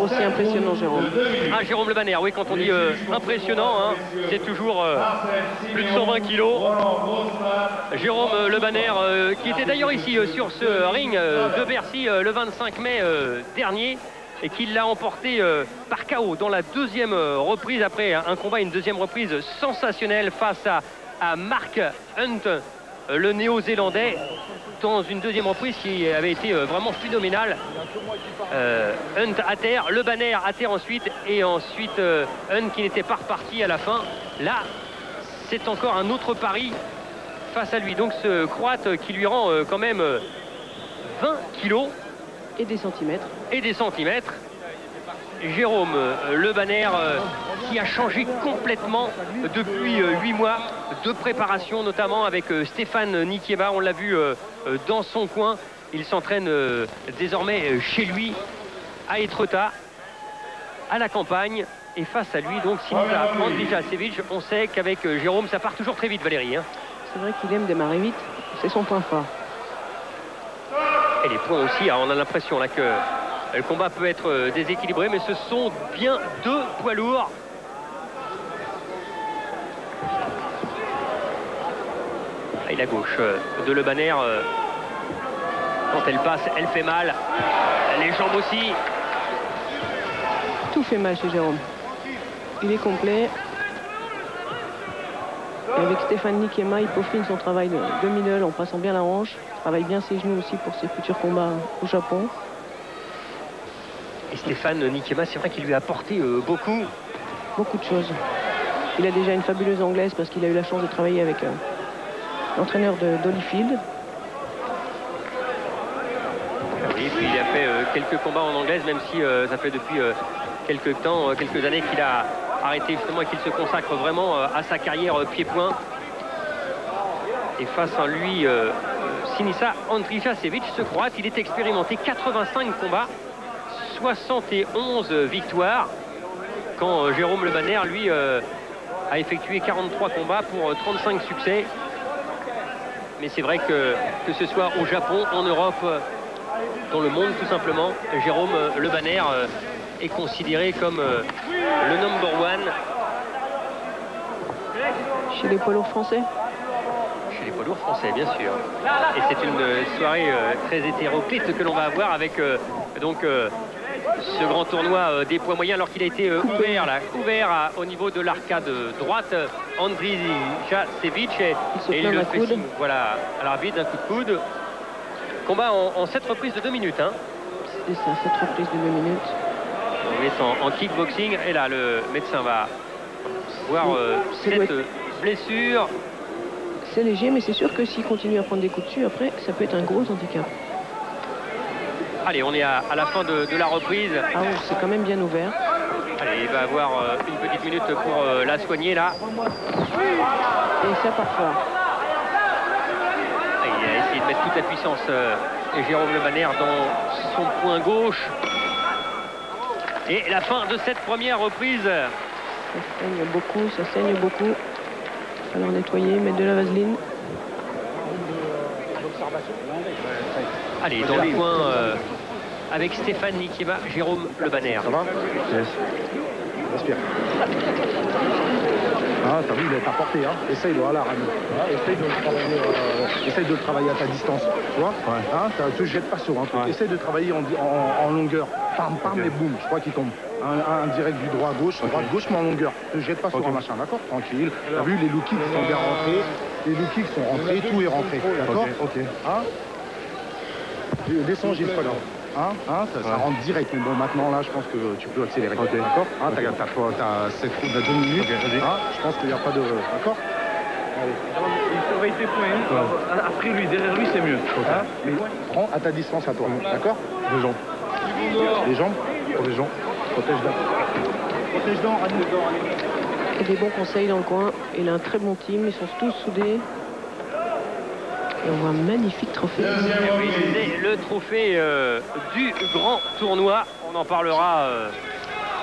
aussi impressionnant, Jérôme. Ah, Jérôme Le Banner, oui, quand on dit impressionnant, hein, c'est toujours plus de 120 kilos. Jérôme Le Banner, qui était d'ailleurs ici sur ce ring de Bercy le 25 mai dernier, et qui l'a emporté par KO dans la deuxième reprise, après un combat, une deuxième reprise sensationnelle face à Mark Hunt, le néo-zélandais, dans une deuxième reprise qui avait été vraiment phénoménale. Hunt à terre, Le Banner à terre ensuite, et ensuite Hunt qui n'était pas reparti à la fin. Là, c'est encore un autre pari face à lui. Donc ce Croate qui lui rend quand même 20 kilos. Et des centimètres. Et des centimètres. Jérôme Le Banner qui a changé complètement depuis 8 mois de préparation, notamment avec Stéphane Nikiema. On l'a vu dans son coin. Il s'entraîne désormais chez lui à Etretat, à la campagne. Et face à lui, donc, Sinisa Andrijasevic. On sait qu'avec Jérôme, ça part toujours très vite, Valérie. Hein. C'est vrai qu'il aime démarrer vite. C'est son point fort. Et les points aussi, on a l'impression là que le combat peut être déséquilibré, mais ce sont bien deux poids lourds. Et la gauche de Le Banner, quand elle passe, elle fait mal. Les jambes aussi. Tout fait mal chez Jérôme. Il est complet. Et avec Stéphane Nikiema, il peaufine son travail de middle en passant bien la hanche. Il travaille bien ses genoux aussi pour ses futurs combats au Japon. Et Stéphane Nikiema, c'est vrai qu'il lui a apporté beaucoup. Beaucoup de choses. Il a déjà une fabuleuse anglaise parce qu'il a eu la chance de travailler avec l'entraîneur d'Holyfield. Oui, et puis il a fait quelques combats en anglaise, même si ça fait depuis quelques temps, quelques années qu'il a arrêté justement et qu'il se consacre vraiment à sa carrière pied-point. Et face à lui, Sinisa Andrijasevic, ce Croate, il est expérimenté, 85 combats, 71 victoires, quand Jérôme Le Banner, lui, a effectué 43 combats pour 35 succès. Mais c'est vrai que ce soit au Japon, en Europe, dans le monde tout simplement, Jérôme Le Banner est considéré comme le number one. Chez les poids lourds français? Chez les poids lourds français, bien sûr. Et c'est une soirée très hétéroclite que l'on va avoir avec donc ce grand tournoi des poids moyens, alors qu'il a été ouvert au niveau de l'arcade droite. Andrijasevic, et il le fait signe, voilà, à l'arbitre, d'un coup de coude. Combat en 7 reprises de 2 minutes. Hein. C'est ça, 7 reprises de 2 minutes. On est en kickboxing, et là le médecin va voir cette blessure. C'est léger, mais c'est sûr que s'il continue à prendre des coups dessus, après, ça peut être un gros handicap. Allez, on est à la fin de la reprise. Ah oui, c'est quand même bien ouvert. Allez, il va avoir une petite minute pour la soigner là. Et ça part fort. Il a essayé de mettre toute la puissance Jérôme Le Banner dans son point gauche. Et la fin de cette première reprise. Ça saigne beaucoup, ça saigne beaucoup. Alors nettoyer, mettre de la vaseline. Allez, dans le coin avec Stéphane Nikiema, Jérôme Le Banner. Ça va? Yes. Respire. Ah, t'as vu, il est apporté, hein. Essaye, voilà, Rami. Ah, essaye de le travailler à ta distance, tu vois? Ouais. Hein, te jette pas sur un truc. Ouais. Essaye de travailler en longueur. Pam, pam, et boum, je crois qu'il tombe. Un direct du droit à gauche, droite-gauche, mais en longueur. Ne jette pas sur un machin, d'accord? Tranquille. T'as vu, les low kicks sont bien rentrés. Les low kicks sont rentrés, tout est rentré, d'accord? Ok. Hein? Descends, Gilles, pas là. Ça rentre direct, mais bon, maintenant là je pense que tu peux accélérer. Okay. D'accord? Hein, t'as cette route de 2 minutes. Okay. Je pense qu'il n'y a pas de. D'accord? Allez. Il surveille tes points. Ouais. Après lui, derrière lui c'est mieux. Okay. Mais prends à ta distance à toi. D'accord? Les jambes. Les jambes? Protège jambes. Protège dents. Protège dents, Il y a des bons conseils dans le coin. Il a un très bon team, ils sont tous soudés. Et on voit un magnifique trophée. Oui, c'est le trophée du grand tournoi. On en parlera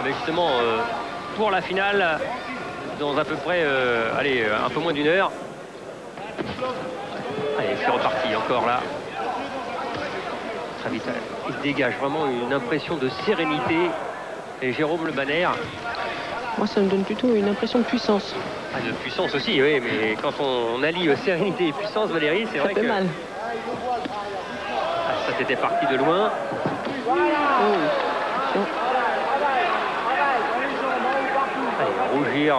avec justement pour la finale dans à peu près allez, un peu moins d'1 heure. Allez, c'est reparti encore là. Très vite. Il se dégage vraiment une impression de sérénité et Jérôme Le Banner. Moi, ça me donne plutôt une impression de puissance. Ah, de puissance aussi, oui, mais quand on allie sérénité et puissance, Valérie, c'est vrai Ça que... fait mal. Ah, ça c'était parti de loin. Oh. Attention. Allez, rougir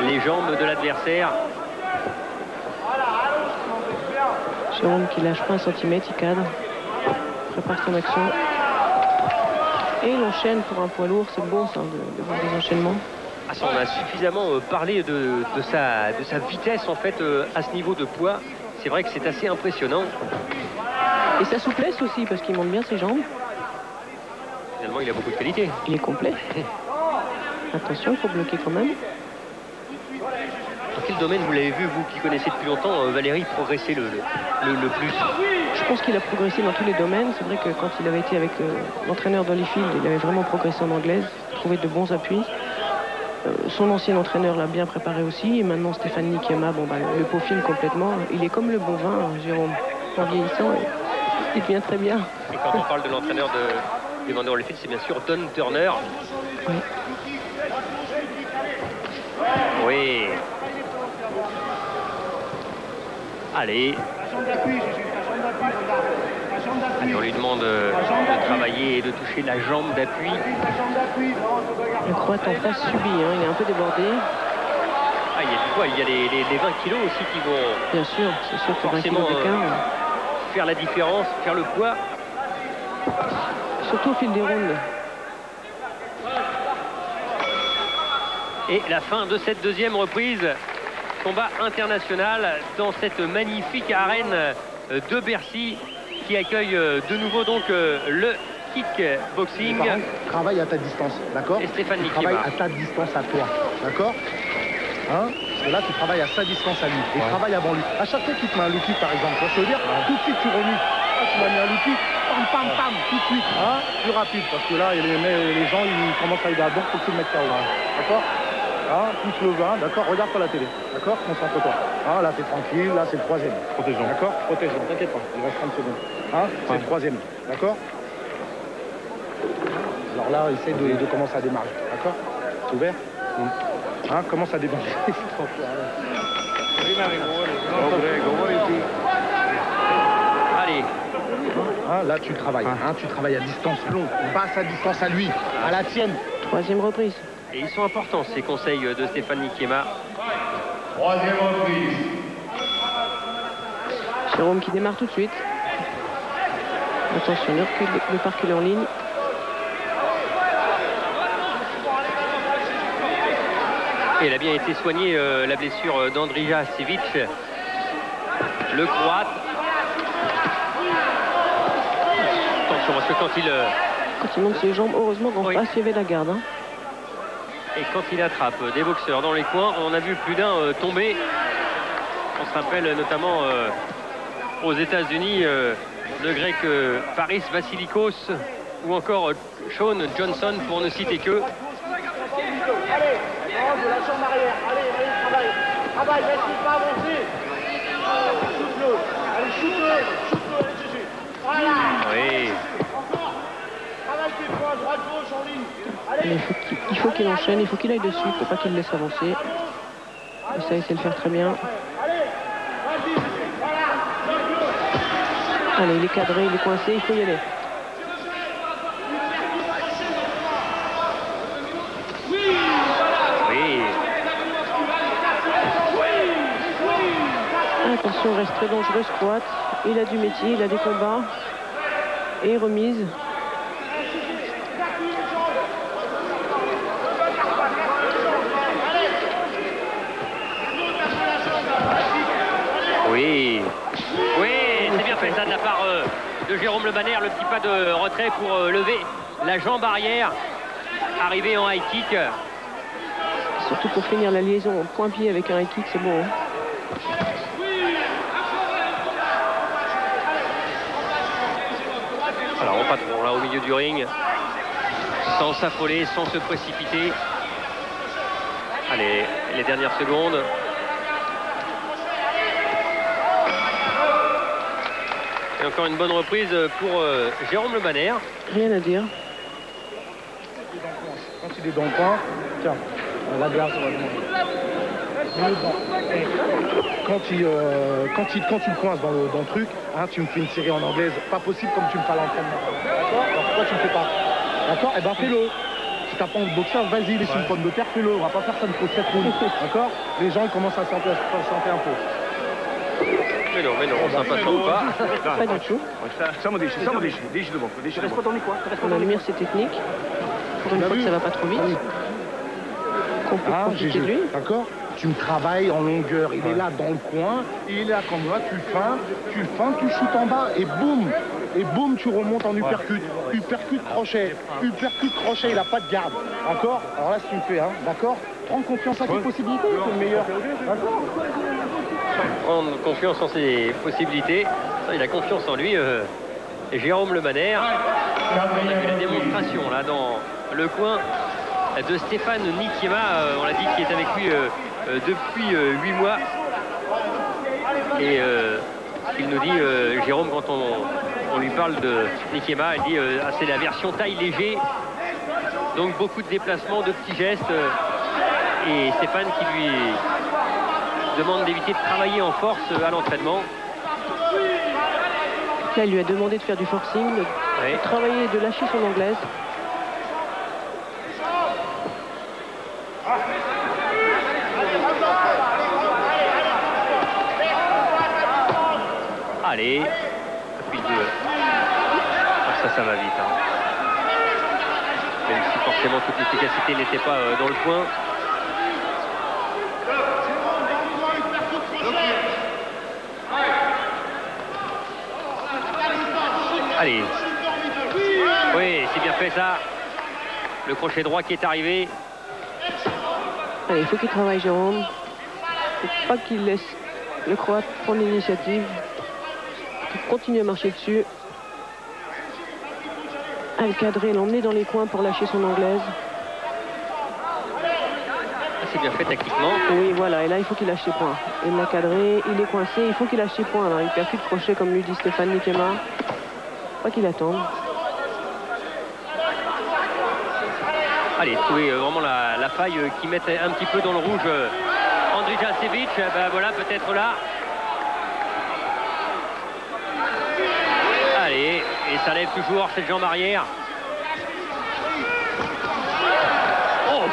les jambes de l'adversaire. Jérôme qui lâche pas un centimètre, il cadre. Prépare son action. Et il enchaîne pour un poids lourd. C'est beau ça, de voir des enchaînements. Ah, ça, on a suffisamment parlé de sa vitesse en fait à ce niveau de poids. C'est vrai que c'est assez impressionnant. Et sa souplesse aussi, parce qu'il monte bien ses jambes. Finalement, il a beaucoup de qualité. Il est complet. Attention, il faut bloquer quand même. Dans quel domaine vous l'avez vu, vous qui connaissez depuis longtemps, Valérie, progresser le plus? Je pense qu'il a progressé dans tous les domaines. C'est vrai que quand il avait été avec l'entraîneur d'Holyfield, il avait vraiment progressé en anglaise, trouvé de bons appuis. Son ancien entraîneur l'a bien préparé aussi. Et maintenant, Stéphane Nikiema, bon, bah, le peaufine complètement. Il est comme le bon vin, Jérôme. En vieillissant, il devient très bien. Et quand on parle de l'entraîneur de Evander Holyfield, c'est bien sûr Don Turner. Oui. Oui. Allez. Allez, on lui demande de travailler et de toucher la jambe d'appui. Le Croate en face subit, hein. Il est un peu débordé. Ah, il y a du poids, il y a les 20 kilos aussi qui vont Bien sûr, c'est sûr que 20 forcément kilos d'écart. faire la différence, faire le poids. Surtout au fil des rounds. Et la fin de cette deuxième reprise. Combat international dans cette magnifique arène de Bercy qui accueille de nouveau donc le kickboxing. Par contre, travaille à ta distance, d'accord? Et Stéphane Nikiema. Travaille à ta distance à toi, d'accord? Hein? Parce que là, tu travailles à sa distance à lui. Et travaille avant lui. À chaque fois qu'il te met un low kick, par exemple, tu vois ce que je veux dire? Tout de suite, tu remis. Ah, tu m'as mis un low kick, pam, pam, pam, tout de suite. Hein? Plus rapide, parce que là, les gens, ils commencent à aller à bord pour que tu le mettes KO. D'accord? Hein, pousse le vin, d'accord, regarde pas la télé, d'accord, concentre-toi. Hein, là, t'es tranquille, là, c'est le troisième. Protégeons. D'accord, protégeons, t'inquiète pas, il reste 30 secondes. Hein, c'est le troisième, d'accord. Alors là, essaye de commencer à démarrer, d'accord. C'est ouvert. Hein, commence à démarrer. Allez. Hein, là, tu travailles, hein, tu travailles à distance longue, pas à sa distance à lui, à la tienne. Troisième reprise. Et ils sont importants ces conseils de Stéphane Nikiema. Troisième reprise. Jérôme qui démarre tout de suite. Attention, le pas reculer en ligne. Et il a bien été soigné la blessure d'Andrija Sevic, le Croate. Attention parce que quand il monte ses jambes, heureusement qu'en face il y avait la garde. Hein. Et quand il attrape des boxeurs dans les coins, on a vu plus d'un tomber. On se rappelle notamment aux États-Unis le grec Paris Vassilikos ou encore Sean Johnson pour ne citer que. Allez, de la jambe arrière. Allez, travaille. Travaille, laisse-le pas avancer. Shoot-le. Allez, shoot-le, allez, Jésus. Voilà. Oui. Encore. Travaille tes points, droite, gauche, en ligne. Il faut qu'il enchaîne, il faut qu'il aille dessus, il ne faut pas qu'il le laisse avancer. Et ça, il sait le faire très bien. Allez, il est cadré, il est coincé, il faut y aller. Oui. Attention, reste très dangereux ce Croate. Il a du métier, il a des combats. Et remise. Oui. Oui, c'est bien fait ça de la part de Jérôme Le Banner, le petit pas de retrait pour lever la jambe arrière, arriver en high kick. Surtout pour finir la liaison en point-pied avec un high kick, c'est bon. Hein. Alors, on patron là au milieu du ring, sans s'affoler, sans se précipiter. Allez, les dernières secondes. Et encore une bonne reprise pour Jérôme Le Banner. Rien à dire. Quand il est dans le coin, tiens, la glace, on va le montrer. Quand tu le coinces dans le truc, hein, tu me fais une série en anglaise, pas possible comme tu me fais à l'entraînement. D'accord? Alors pourquoi tu me fais pas? D'accord? Eh ben fais-le. Si t'as pas envie de boxer, vas-y, laisse une pomme de terre, fais-le. On va pas faire ça une fausse 7 rounds. D'accord? Les gens ils commencent à sentir un peu. Mais non, ça passe pas. Pas du tout. Samo dici do boku, dici do boku. On va lui mettre ses techniques. Pour une fois que ça va pas trop vite. Qu'on peut profiter de lui. D'accord? Tu me travailles en longueur, il est là dans le coin, il est là comme moi, tu feintes, tu shootes en bas et boum, tu remontes en uppercut. Uppercut crochet, il a pas de garde, d'accord? Alors là, si tu me fais, hein, d'accord? Prends confiance en tes possibilités, c'est le meilleur, d'accord? Prendre confiance en ses possibilités, il a confiance en lui. Et Jérôme Le Banner, on a vu la démonstration là dans le coin de Stéphane Nikiema, on l'a dit, qui est avec lui depuis 8 mois. Et il nous dit, Jérôme, quand on lui parle de Nikiema, il dit c'est la version taille léger, donc beaucoup de déplacements, de petits gestes. Et Stéphane qui lui demande d'éviter de travailler en force à l'entraînement. Là, il lui a demandé de faire du forcing, de travailler, de lâcher son anglaise. Allez, puis deux. Ça va vite. Hein. Même si forcément toute l'efficacité n'était pas dans le point. Allez. Oui, c'est bien fait ça. Le crochet droit qui est arrivé. Allez, il faut qu'il travaille, Jérôme. Il ne faut pas qu'il laisse le Croate prendre l'initiative. Il faut continuer à marcher dessus. À le cadrer, l'emmener dans les coins pour lâcher son anglaise. C'est bien fait tactiquement. Oui, voilà, et là, il faut qu'il lâche ses points. Il l'a cadré, il est coincé, il faut qu'il lâche ses points. Alors, il perd plus de crochet, comme lui dit Stéphane Nikiema. Pas qu'il attende. Allez, trouver vraiment la faille qui met un petit peu dans le rouge Andrija Jasevic. Ben voilà, peut-être là. Allez, et ça lève toujours cette jambe arrière. Oh,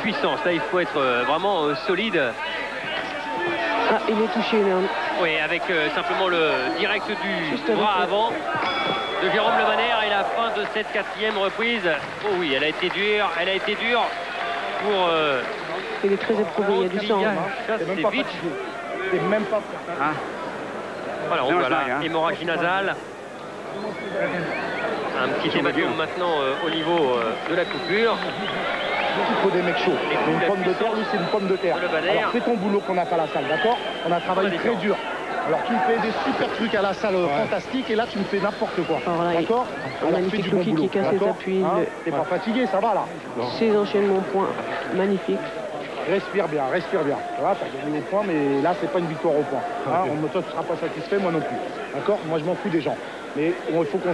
puissance, là il faut être vraiment solide. Ah, il est touché là. Oui, avec simplement le direct du bras avant de Jérôme Le Banner et la fin de cette 4e reprise. Oh oui, elle a été dure pour... il est très éprouvé, il y a du sang. C'est même pas... Ah. Voilà, on voit là, hémorragie nasale. Un petit hématome maintenant au niveau de la coupure. Il faut des mecs chauds. Une pomme de terre, lui c'est une pomme de terre. Alors fais ton boulot qu'on a fait à la salle, d'accord? On a travaillé très dur. Alors tu me fais des super trucs à la salle fantastiques et là tu me fais n'importe quoi. D'accord? Un magnifique low kick qui casse les appuis. T'es pas fatigué, ça va là? Ses enchaînements points, magnifique. Respire bien, respire bien. Voilà, t'as gagné au point, mais là, c'est pas une victoire au point. Hein, toi, tu seras pas satisfait, moi non plus. D'accord? Moi, je m'en fous des gens. Mais il faut que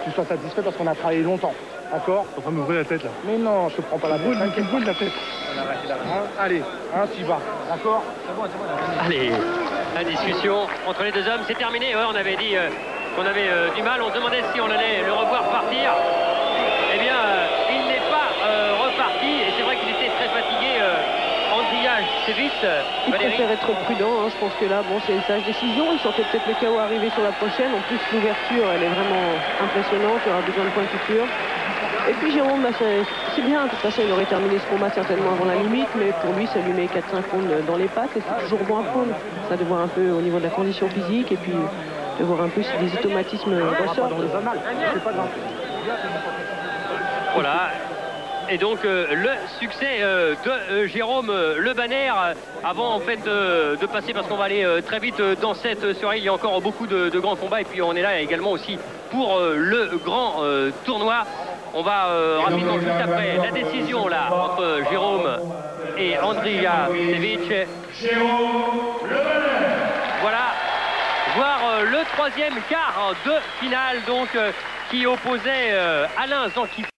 tu sois satisfait parce qu'on a travaillé longtemps. D'accord? T'es en train de m'ouvrir la tête, là. Mais non, je te prends pas la tête. Tu me brûles la tête. Allez, tu y vas. D'accord? Allez, la discussion entre les deux hommes, c'est terminé. Ouais, on avait dit qu'on avait du mal. On se demandait si on allait le revoir partir. Eh bien, il n'est pas reparti. Et c'est vrai qu'il était très fatigué. C'est vite. Il préfère être prudent, hein. Je pense que là, bon, c'est une sage décision. Il sentait peut-être le chaos arriver sur la prochaine. En plus, l'ouverture, elle est vraiment impressionnante. Il y aura besoin de points de couture. Et puis Jérôme, bah, c'est bien. De toute façon, il aurait terminé ce combat certainement avant la limite. Mais pour lui, ça lui met 4-5 rounds dans les pattes. Et c'est toujours bon à prendre. Ça de voir un peu au niveau de la condition physique. Et puis de voir un peu si des automatismes ressortent. Voilà. Et donc le succès de Jérôme Le Banner avant en fait de passer, parce qu'on va aller très vite dans cette soirée. Il y a encore beaucoup de grands combats et puis on est là également aussi pour le grand tournoi. On va rapidement juste après la décision là entre Jérôme et Andrija Jasevic. Voilà, voir le 3e quart de finale donc qui opposait Alain Zanquipi